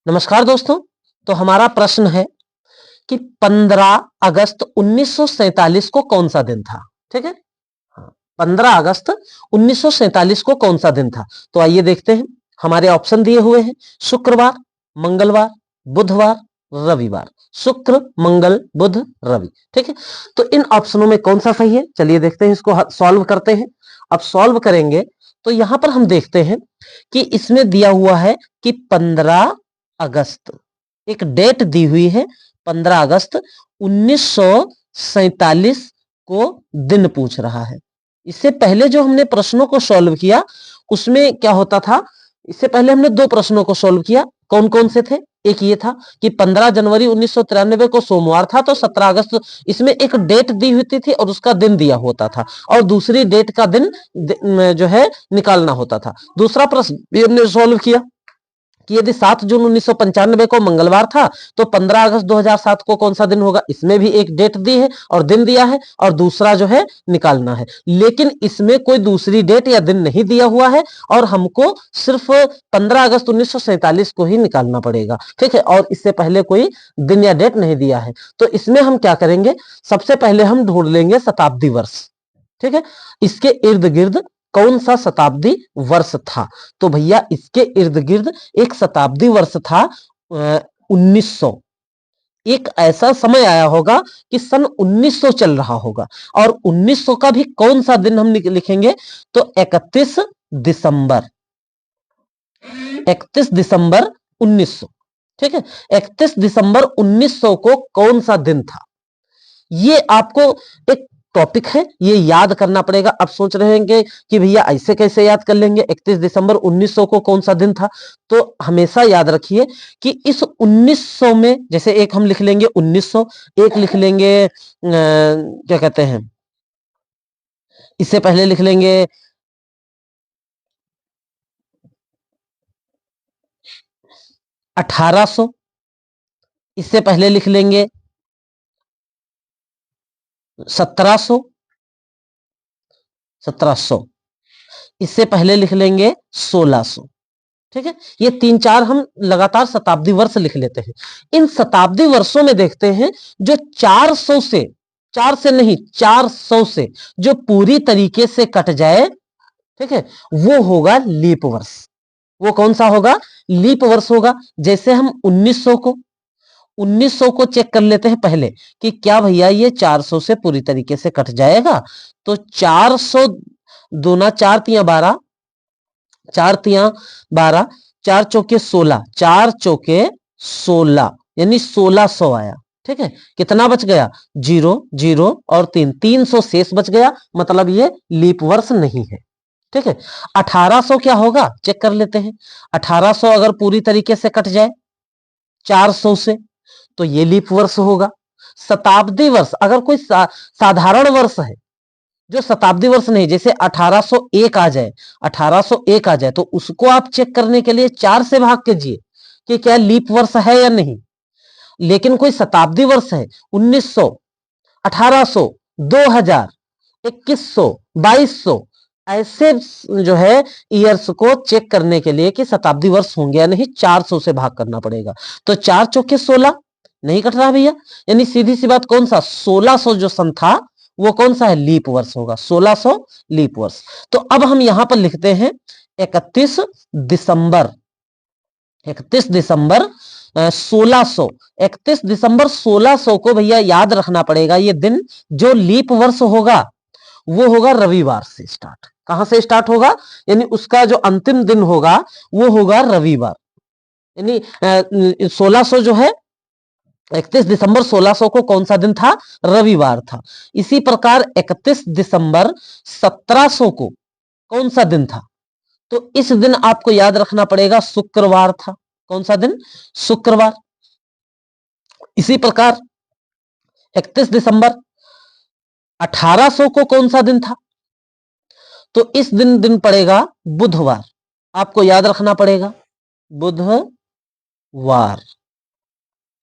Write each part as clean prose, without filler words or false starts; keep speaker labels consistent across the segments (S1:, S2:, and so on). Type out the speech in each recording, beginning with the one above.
S1: नमस्कार दोस्तों। तो हमारा प्रश्न है कि 15 अगस्त 1947 को कौन सा दिन था। ठीक है, हाँ, 15 अगस्त 1947 को कौन सा दिन था। तो आइए देखते हैं। हमारे ऑप्शन दिए हुए हैं शुक्रवार, मंगलवार, बुधवार, रविवार। शुक्र, मंगल, बुध, रवि। ठीक है, तो इन ऑप्शनों में कौन सा सही है, चलिए देखते हैं, इसको सॉल्व करते हैं। अब सॉल्व करेंगे तो यहां पर हम देखते हैं कि इसमें दिया हुआ है कि 15 अगस्त, एक डेट दी हुई है 15 अगस्त 1947 को दिन पूछ रहा है। इससे पहले जो हमने प्रश्नों को सॉल्व किया उसमें क्या होता था, इससे पहले हमने दो प्रश्नों को सॉल्व किया। कौन कौन से थे, एक ये था कि 15 जनवरी 1993 को सोमवार था तो 17 अगस्त, इसमें एक डेट दी होती थी और उसका दिन दिया होता था और दूसरी डेट का दिन जो है निकालना होता था। दूसरा प्रश्न भी हमने सॉल्व किया कि यदि 7 जून 1995 को मंगलवार था तो 15 अगस्त 2007 को कौन सा दिन होगा। इसमें भी एक डेट दी है और दिन दिया है और दूसरा जो है निकालना है, लेकिन इसमें कोई दूसरी डेट या दिन नहीं दिया हुआ है और हमको सिर्फ 15 अगस्त 1947 को ही निकालना पड़ेगा। ठीक है, और इससे पहले कोई दिन या डेट नहीं दिया है। तो इसमें हम क्या करेंगे, सबसे पहले हम ढूंढ लेंगे शताब्दी वर्ष। ठीक है, इसके इर्द गिर्द कौन सा शताब्दी वर्ष था। तो भैया इसके इर्द गिर्द एक शताब्दी वर्ष था 1900। एक ऐसा समय आया होगा कि सन 1900 चल रहा होगा और 1900 का भी कौन सा दिन हम लिखेंगे, तो 31 दिसंबर, 31 दिसंबर 1900। ठीक है, 31 दिसंबर 1900 को कौन सा दिन था, ये आपको एक टॉपिक है, ये याद करना पड़ेगा। अब सोच रहे हैं कि भैया ऐसे कैसे याद कर लेंगे, 31 दिसंबर 1900 को कौन सा दिन था। तो हमेशा याद रखिए कि इस 1900 में जैसे एक हम लिख लेंगे 1900, एक लिख लेंगे क्या कहते हैं, इससे पहले लिख लेंगे 1800, इससे पहले लिख लेंगे 1700, 1700, इससे पहले लिख लेंगे 1600। ठीक है, ये तीन चार हम लगातार शताब्दी वर्ष लिख लेते हैं। इन शताब्दी वर्षों में देखते हैं जो 400 से, 4 से नहीं 400 से जो पूरी तरीके से कट जाए, ठीक है, वो होगा लीप वर्ष। वो कौन सा होगा, लीप वर्ष होगा। जैसे हम 1900 को चेक कर लेते हैं पहले कि क्या भैया ये 400 से पूरी तरीके से कट जाएगा। तो 400 दूना 4 तिया 12, 4 तिया 12, 4 चौके 16, 4 चौके 16 यानी 1600 आया। ठीक है, कितना बच गया, 0 0 और 3, 300 शेष बच गया, मतलब ये लीप वर्ष नहीं है। ठीक है, 1800 क्या होगा चेक कर लेते हैं। 1800 अगर पूरी तरीके से कट जाए 400 से तो ये लीप वर्ष होगा। शताब्दी वर्ष अगर कोई साधारण वर्ष है जो शताब्दी वर्ष नहीं, जैसे 1801 आ जाए, 1801 आ जाए तो उसको आप चेक करने के लिए 4 से भाग कीजिए कि क्या लीप वर्ष है या नहीं। लेकिन कोई शताब्दी वर्ष है 1900, 1800, 2000, 2100, 2200, ऐसे जो है ईयर्स को चेक करने के लिए कि शताब्दी वर्ष होंगे या नहीं 400 से भाग करना पड़ेगा। तो 4 चौके 16 नहीं कट रहा भैया, यानी सीधी सी बात कौन सा 1600 जो सन था वो कौन सा है, लीप वर्ष होगा, 1600 लीप वर्ष। तो अब हम यहां पर लिखते हैं 31 दिसंबर, 31 दिसंबर 1600, 31 दिसंबर 1600 को भैया याद रखना पड़ेगा। ये दिन जो लीप वर्ष होगा वो होगा रविवार से स्टार्ट। कहां से स्टार्ट होगा, यानी उसका जो अंतिम दिन होगा वो होगा रविवार। यानी 1600 जो है 31 दिसंबर 1600 को कौन सा दिन था, रविवार था। इसी प्रकार 31 दिसंबर 1700 को कौन सा दिन था, तो इस दिन आपको याद रखना पड़ेगा शुक्रवार था। कौन सा दिन, शुक्रवार। इसी प्रकार 31 दिसंबर 1800 को कौन सा दिन था, तो इस दिन पड़ेगा बुधवार। आपको याद रखना पड़ेगा बुधवार,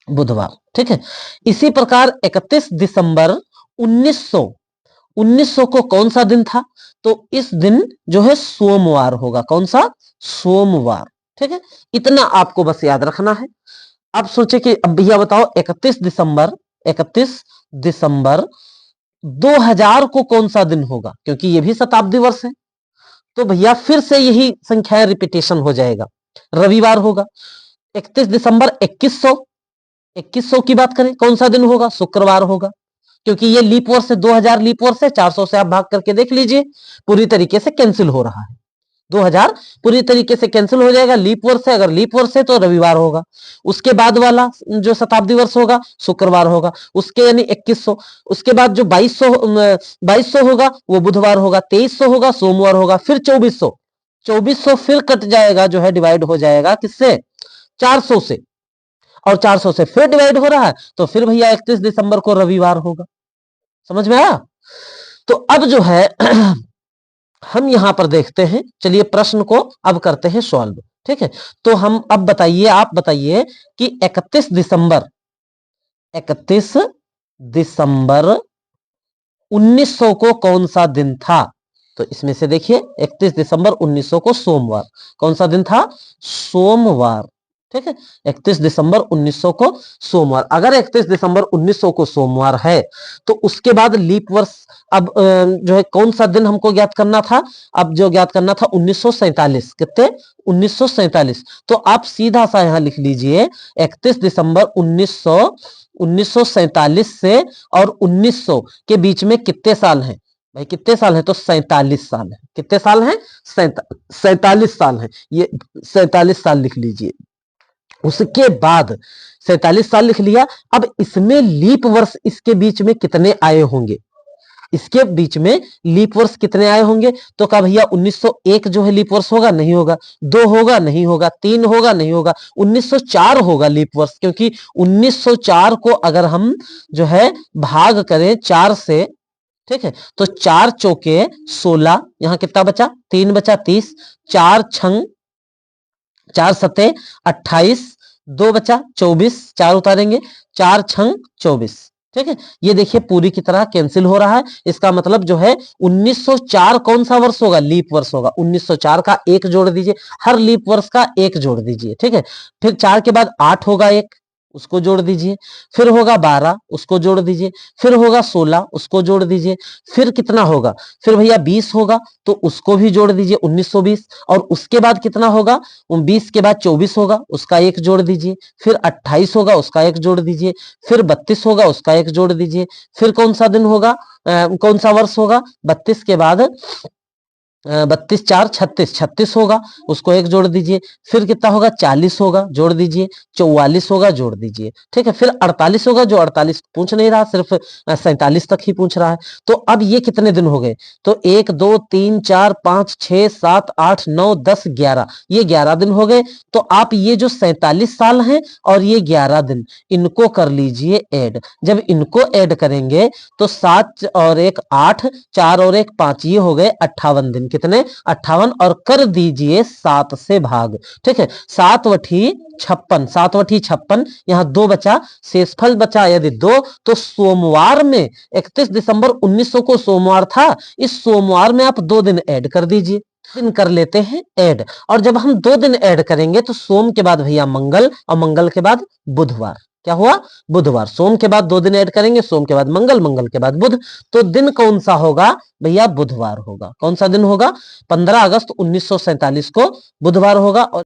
S1: बुधवार। ठीक है, इसी प्रकार 31 दिसंबर 1900, 1900 को कौन सा दिन था, तो इस दिन जो है सोमवार होगा। कौन सा, सोमवार। ठीक है, इतना आपको बस याद रखना है। अब सोचे कि अब भैया बताओ 31 दिसंबर 2000 को कौन सा दिन होगा, क्योंकि ये भी शताब्दी वर्ष है। तो भैया फिर से यही संख्याएं रिपीटेशन हो जाएगा, रविवार होगा। 31 दिसंबर 2100 की बात करें, कौन सा दिन होगा, शुक्रवार होगा, क्योंकि ये लीप वर्ष है, 2000 लीप वर्ष है, 400 से आप भाग करके देख लीजिए, पूरी तरीके से कैंसिल हो रहा है। 2000 पूरी तरीके से कैंसिल हो जाएगा, लीप वर्ष है, अगर लीप वर्ष है तो रविवार होगा। उसके बाद वाला जो शताब्दी वर्ष होगा शुक्रवार होगा, उसके यानी 2100। उसके बाद जो 2200 होगा वो बुधवार होगा, 2300 होगा सोमवार होगा, फिर 2400 फिर कट जाएगा, जो है डिवाइड हो जाएगा किससे, 400 से, और 400 से फिर डिवाइड हो रहा है, तो फिर भैया 31 दिसंबर को रविवार होगा। समझ में आया? तो अब जो है हम यहां पर देखते हैं, चलिए प्रश्न को अब करते हैं सॉल्व। ठीक है, तो हम अब बताइए, आप बताइए कि 31 दिसंबर 1900 को कौन सा दिन था। तो इसमें से देखिए 31 दिसंबर 1900 को सोमवार, कौन सा दिन था, सोमवार। ठीक है, 31 दिसंबर 1900 को सोमवार। अगर 31 दिसंबर 1900 को सोमवार है तो उसके बाद लीप वर्ष, अब जो है कौन सा दिन हमको ज्ञात करना था, अब जो ज्ञात करना था 1947, कितने, 1947। तो आप सीधा सा यहां लिख लीजिए 31 दिसंबर 1947 से और 1900 के बीच में कितने साल हैं भाई, कितने साल हैं, तो 47 साल है। कितने साल हैं, 47 साल हैं, ये 47 साल लिख लीजिए। उसके बाद 47 साल लिख लिया। अब इसमें लीप वर्ष इसके बीच में कितने आए होंगे, इसके बीच में लीप वर्ष कितने आए होंगे, तो कहा भैया 1901 जो है लीप वर्ष होगा, नहीं होगा, 2 होगा, नहीं होगा, 3 होगा, नहीं होगा, 1904 होगा लीप वर्ष, क्योंकि 1904 को अगर हम जो है भाग करें 4 से, ठीक है, तो 4 चौके 16, यहां कितना बचा, 3 बचा 30, 4 छंग 4 सते 28, 2 बचा 24, 4 उतारेंगे, 4 छंग 24। ठीक है, ये देखिए पूरी की तरह कैंसिल हो रहा है। इसका मतलब जो है 1904 कौन सा वर्ष होगा, लीप वर्ष होगा। 1904 का 1 जोड़ दीजिए, हर लीप वर्ष का 1 जोड़ दीजिए। ठीक है, फिर 4 के बाद 8 होगा, 1 उसको जोड़ दीजिए, फिर होगा 12 उसको जोड़ दीजिए, फिर होगा 16 उसको जोड़ दीजिए, फिर कितना होगा, फिर भैया 20 होगा तो उसको भी जोड़ दीजिए 1920, और उसके बाद कितना होगा, 20 के बाद 24 होगा उसका 1 जोड़ दीजिए, फिर 28 होगा उसका 1 जोड़ दीजिए, फिर 32 होगा उसका 1 जोड़ दीजिए, फिर कौन सा दिन होगा, कौन सा वर्ष होगा, 32 के बाद 32 4 36, 36 होगा उसको 1 जोड़ दीजिए, फिर कितना होगा, 40 होगा जोड़ दीजिए, 44 होगा जोड़ दीजिए। ठीक है, फिर 48 होगा, जो 48 पूछ नहीं रहा, सिर्फ 47 तक ही पूछ रहा है। तो अब ये कितने दिन हो गए, तो 1 2 3 4 5 6 7 8 9 10 11, ये 11 दिन हो गए। तो आप ये जो 47 साल हैं और ये 11 दिन, इनको कर लीजिए ऐड। जब इनको ऐड करेंगे तो 7 और 1 8, 4 और 1 5, ये हो गए 58 दिन। कितने, 58, और कर दीजिए 7 से भाग। ठीक है, 7 वठी 56, 7 वठी 56, यहां 2 बचा, शेषफल बचा यदि 2, तो सोमवार में 31 दिसंबर 1900 को सोमवार था, इस सोमवार में आप 2 दिन ऐड कर दीजिए। दिन कर लेते हैं ऐड, और जब हम 2 दिन ऐड करेंगे तो सोम के बाद भैया मंगल, और मंगल के बाद बुधवार। क्या हुआ, बुधवार। सोम के बाद 2 दिन ऐड करेंगे, सोम के बाद मंगल, मंगल के बाद बुध, तो दिन कौन सा होगा भैया, बुधवार होगा। कौन सा दिन होगा, 15 अगस्त 1947 को बुधवार होगा। और